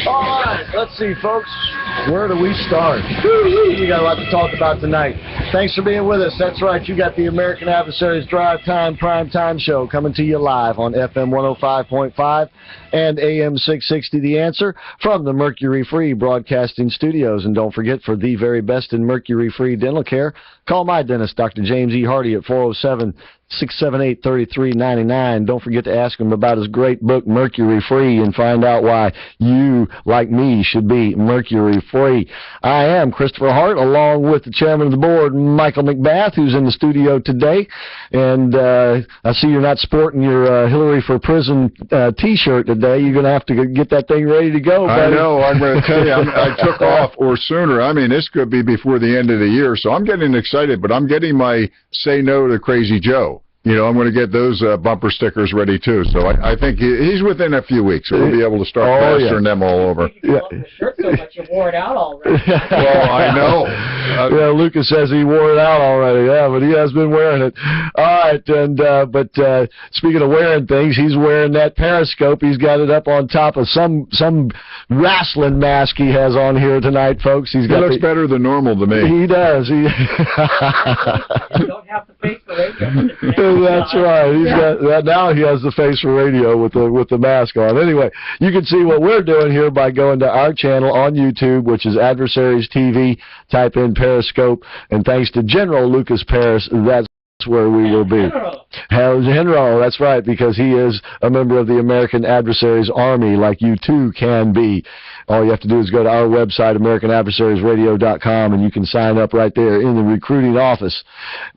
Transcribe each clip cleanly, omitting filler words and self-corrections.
All right, let's see, folks. Where do we start? We got a lot to talk about tonight. Thanks for being with us. That's right. You got the American Adversaries Drive Time Prime Time Show coming to you live on FM 105.5 and AM 660 The Answer from the Mercury Free Broadcasting Studios. And don't forget, for the very best in Mercury Free dental care, call my dentist, Dr. James E. Hardy, at 407-678-3399. Don't forget to ask him about his great book, Mercury Free, and find out why you, like me, should be Mercury Free. I am Christopher Hart, along with the chairman of the board, Michael McBath, who's in the studio today. And I see you're not sporting your Hillary for Prison T-shirt today. You're going to have to get that thing ready to go, buddy. I know. I'm going to tell you, I took off or sooner. I mean, this could be before the end of the year, so I'm getting excited, but I'm getting my Say No to Crazy Joe. You know, I'm going to get those bumper stickers ready, too. So I think he's within a few weeks. So we'll be able to start plastering them all over. You love the shirt so much you wore it out already. Well, I know. Yeah, Lucas says he wore it out already. Yeah, but he has been wearing it. All right, and but speaking of wearing things, he's wearing that Pariscope. He's got it up on top of some wrestling mask he has on here tonight, folks. He looks better than normal to me. He does. You don't have to face the radio. That's right. He's got that now. He has the face for radio with the mask on. Anyway, you can see what we're doing here by going to our channel on YouTube, which is Adversaries TV. Type in Periscope, and thanks to General Lucas Paris, that's where we will be. General, that's right, because he is a member of the American Adversaries Army, like you too can be. All you have to do is go to our website, AmericanAdversariesRadio.com, and you can sign up right there in the recruiting office.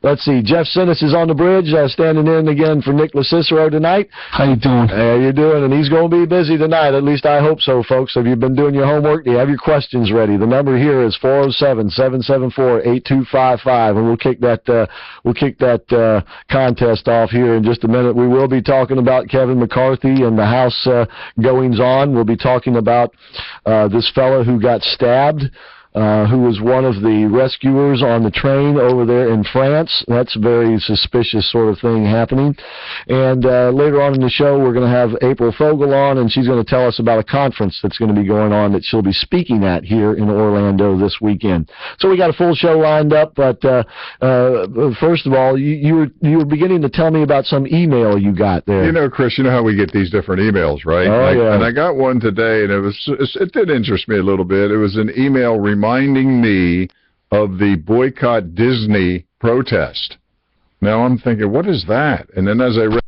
Let's see, Jeff Sinnis is on the bridge, standing in again for Nick Cicero tonight. How you doing? How you doing? And he's going to be busy tonight. At least I hope so, folks. Have you been doing your homework? Do you have your questions ready? The number here is 407-774-8255, and we'll kick that contest off here in just a minute. We will be talking about Kevin McCarthy and the House goings on. We'll be talking about this fellow who got stabbed, who was one of the rescuers on the train over there in France. That's a very suspicious sort of thing happening. And later on in the show, we're going to have April Fogel on, and she's going to tell us about a conference that's going to be going on that she'll be speaking at here in Orlando this weekend. So we got a full show lined up, but first of all, you were beginning to tell me about some email you got there. You know, Chris, you know how we get these different emails, right? Oh, yeah. And I got one today, and it did interest me a little bit. It was an email reminding me of the boycott Disney protest. Now I'm thinking, what is that? And then as I read,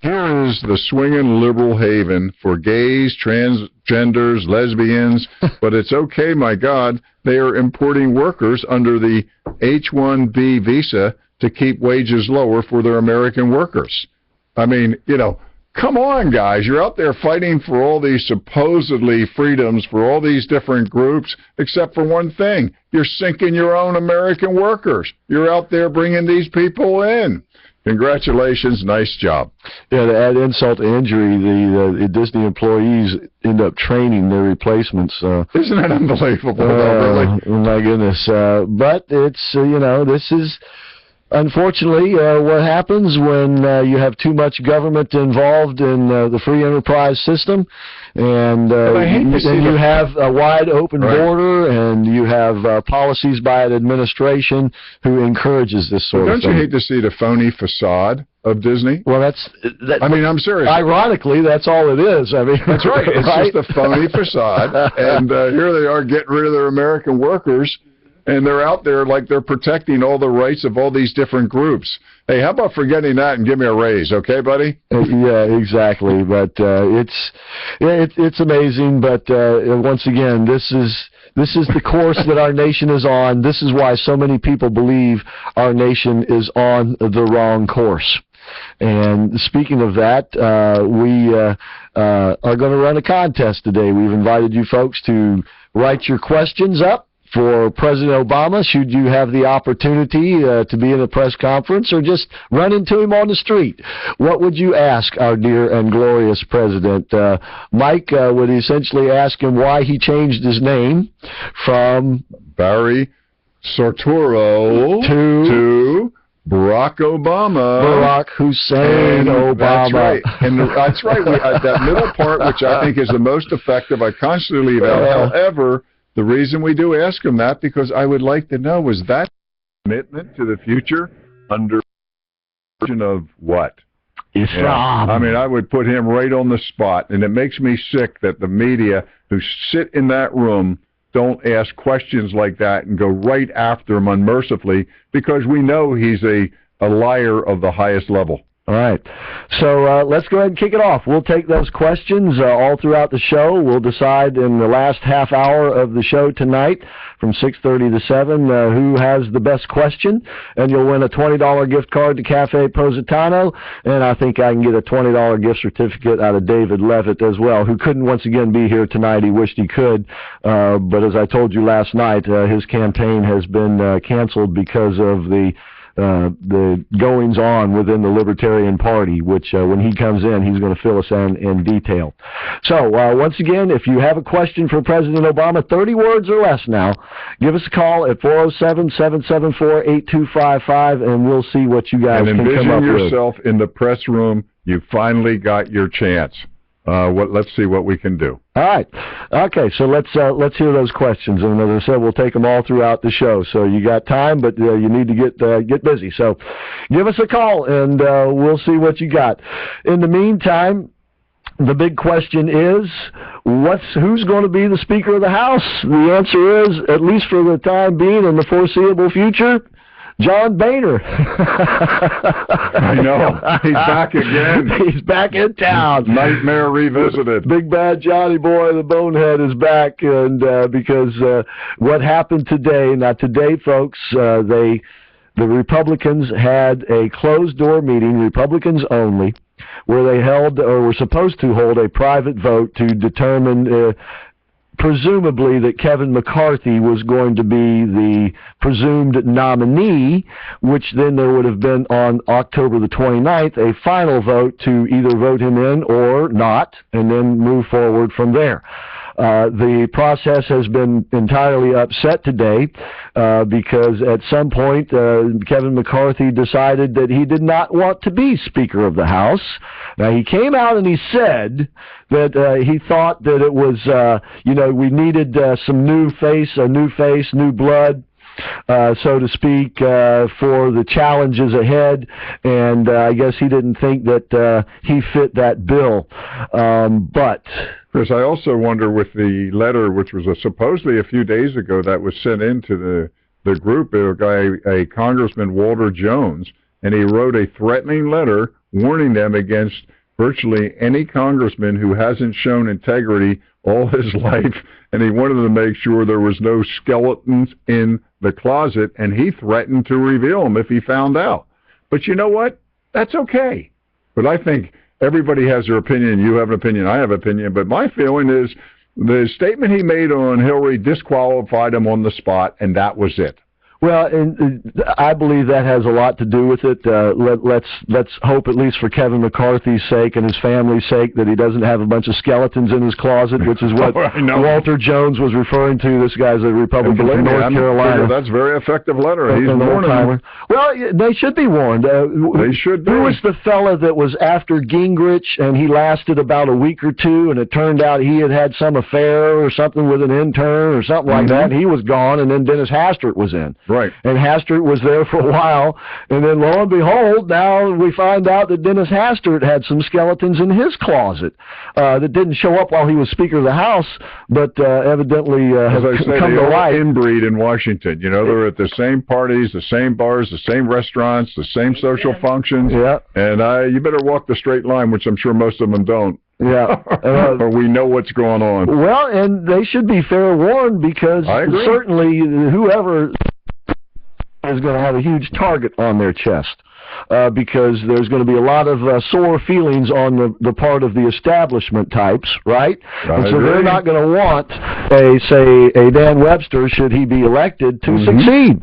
here is the swinging liberal haven for gays, transgenders, lesbians, but it's okay, my God, they are importing workers under the H-1B visa to keep wages lower for their American workers. I mean, you know, come on, guys. You're out there fighting for all these supposedly freedoms for all these different groups, except for one thing. You're sinking your own American workers. You're out there bringing these people in. Congratulations. Nice job. Yeah, to add insult to injury, the Disney employees end up training their replacements. Isn't that unbelievable, really? Oh, my goodness. But it's, you know, this is... Unfortunately, what happens when you have too much government involved in the free enterprise system, and you have a wide open border, and you have policies by an administration who encourages this sort of thing. Don't you hate to see the phony facade of Disney? Well, I mean, I'm serious. Ironically, that's all it is. I mean, that's right. It's just a phony facade, and here they are getting rid of their American workers. And they're out there like they're protecting all the rights of all these different groups. Hey, how about forgetting that and give me a raise, okay, buddy? Yeah, exactly. But it's amazing. But once again, this is the course that our nation is on. This is why so many people believe our nation is on the wrong course. And speaking of that, we are going to run a contest today. We've invited you folks to write your questions up for President Obama, should you have the opportunity to be in a press conference or just run into him on the street. What would you ask our dear and glorious president? Mike would essentially ask him why he changed his name from Barry Sartoro to Barack Obama. Barack Hussein Obama. That's right. And that's right. That middle part, which I think is the most effective, I constantly leave out. However, the reason we do ask him that, because I would like to know, was that commitment to the future under of what? Islam. Yeah. I mean, I would put him right on the spot, and it makes me sick that the media who sit in that room don't ask questions like that and go right after him unmercifully, because we know he's a liar of the highest level. All right. So let's go ahead and kick it off. We'll take those questions all throughout the show. We'll decide in the last half hour of the show tonight from 6:30 to 7 who has the best question, and you'll win a $20 gift card to Cafe Positano, and I think I can get a $20 gift certificate out of David Levitt as well, who couldn't once again be here tonight. He wished he could, but as I told you last night, his campaign has been canceled because of the goings-on within the Libertarian Party, which when he comes in, he's going to fill us in detail. So, once again, if you have a question for President Obama, 30 words or less now, give us a call at 407-774-8255, and we'll see what you guys can come up with. And envision yourself in the press room. You finally got your chance. Let's see what we can do. All right. Okay, so let's hear those questions, and as I said, we'll take them all throughout the show. So you got time, but you need to get busy. So give us a call, and we'll see what you got. In the meantime, the big question is, who's going to be the Speaker of the House? The answer is, at least for the time being in the foreseeable future, John Boehner. I know. He's back again. He's back in town. Nightmare revisited. Big bad Johnny boy, the bonehead, is back, and because what happened today, now today, folks, the Republicans had a closed-door meeting, Republicans only, where they held, or were supposed to hold, a private vote to determine presumably that Kevin McCarthy was going to be the presumed nominee, which then there would have been on October the 29th a final vote to either vote him in or not, and then move forward from there. The process has been entirely upset today because at some point Kevin McCarthy decided that he did not want to be Speaker of the House. Now, he came out and he said that he thought that it was, we needed some new face, new blood, so to speak, for the challenges ahead, and I guess he didn't think that he fit that bill. But Chris, I also wonder with the letter, which was supposedly a few days ago, that was sent into the group, a Congressman Walter Jones, and he wrote a threatening letter warning them against virtually any congressman who hasn't shown integrity all his life, and he wanted to make sure there was no skeletons in the closet, and he threatened to reveal them if he found out. But you know what? That's okay. But I think everybody has their opinion. You have an opinion. I have an opinion. But my feeling is the statement he made on Hillary disqualified him on the spot, and that was it. Well, and I believe that has a lot to do with it. Let's hope, at least for Kevin McCarthy's sake and his family's sake, that he doesn't have a bunch of skeletons in his closet, which is what Walter Jones was referring to. This guy's a Republican from North Carolina. That's a very effective letter. He's warning them. Well, they should be warned. They should be. Who was the fella that was after Gingrich, and he lasted about a week or two, and it turned out he had some affair or something with an intern or something like that, and he was gone, and then Dennis Hastert was in. Right. And Hastert was there for a while, and then lo and behold, now we find out that Dennis Hastert had some skeletons in his closet that didn't show up while he was Speaker of the House, but evidently have come to light. Inbreed in Washington. You know, they're at the same parties, the same bars, the same restaurants, the same social functions. Yeah. And you better walk the straight line, which I'm sure most of them don't. Yeah. Or we know what's going on. Well, and they should be fair warned, because certainly whoever is going to have a huge target on their chest. because there's going to be a lot of sore feelings on the part of the establishment types, right? And so they're not going to want a Dan Webster, should he be elected, to succeed.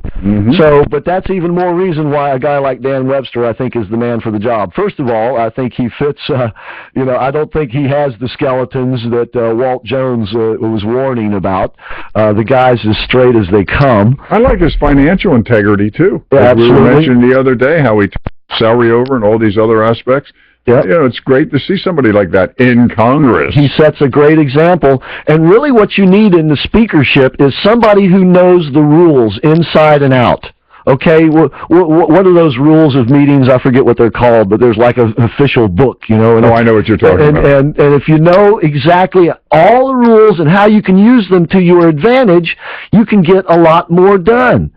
So, but that's even more reason why a guy like Dan Webster, I think, is the man for the job. First of all, I think he fits, I don't think he has the skeletons that Walt Jones was warning about. The guy's as straight as they come. I like his financial integrity, too. Yeah, absolutely. We mentioned the other day how he took salary over and all these other aspects. Yep. It's great to see somebody like that in Congress. He sets a great example. And really what you need in the speakership is somebody who knows the rules inside and out. Okay, what are those rules of meetings? I forget what they're called, but there's like an official book, And I know what you're talking about. And if you know exactly all the rules and how you can use them to your advantage, you can get a lot more done.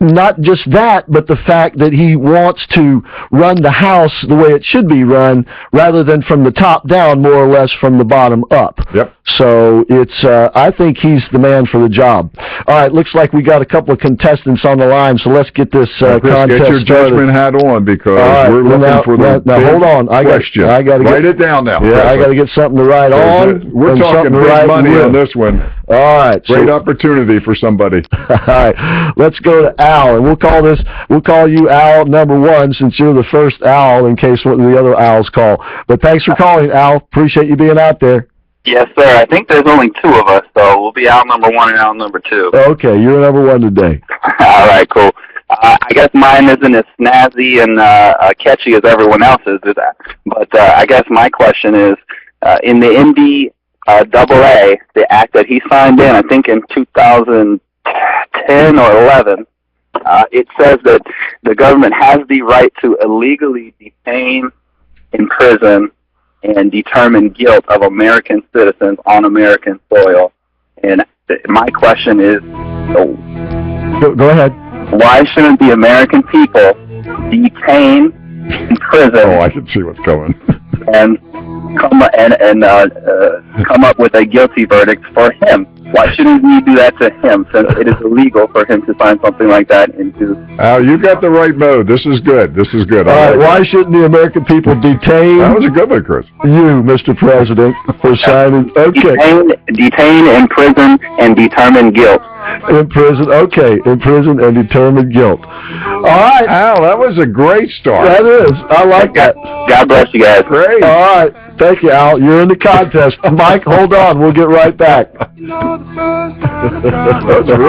Not just that, but the fact that he wants to run the House the way it should be run, rather than from the top down, more or less from the bottom up. Yep. So I think he's the man for the job. All right, looks like we got a couple of contestants on the line, so let's get this contest started. Get your judgment hat on, because we're looking for the now hold on. question. I got to write it down now. Yeah, I got to get something to write on. We're talking big money on this one. All right. Great opportunity for somebody. All right. Let's go to Al, and we'll call you Al number 1, since you're the first Al, in case one of the other Als call. But thanks for calling, Al. Appreciate you being out there. Yes, sir. I think there's only 2 of us, so we'll be Al number 1 and Al number 2. Okay, you're number 1 today. All right, cool. I guess mine isn't as snazzy and catchy as everyone else's, but I guess my question is, in the NDAA, the act that he signed in, I think in 2010 or 11, it says that the government has the right to illegally detain, imprison, and determine guilt of American citizens on American soil. And my question is, Go ahead. Why shouldn't the American people detain, imprison, I can see what's coming, and come up with a guilty verdict for him? Why shouldn't we do that to him, since it is illegal for him to sign something like that into? Al, you got the right mode. This is good. All right. Why shouldn't the American people detain? That was a good one, Chris. You, Mr. President, for signing. Okay. Detain, imprison, and determine guilt. Imprison and determine guilt. All right. Al, that was a great start. That is. I like that. God bless you guys. Great. All right. Thank you, Al. You're in the contest. Mike, hold on. We'll get right back.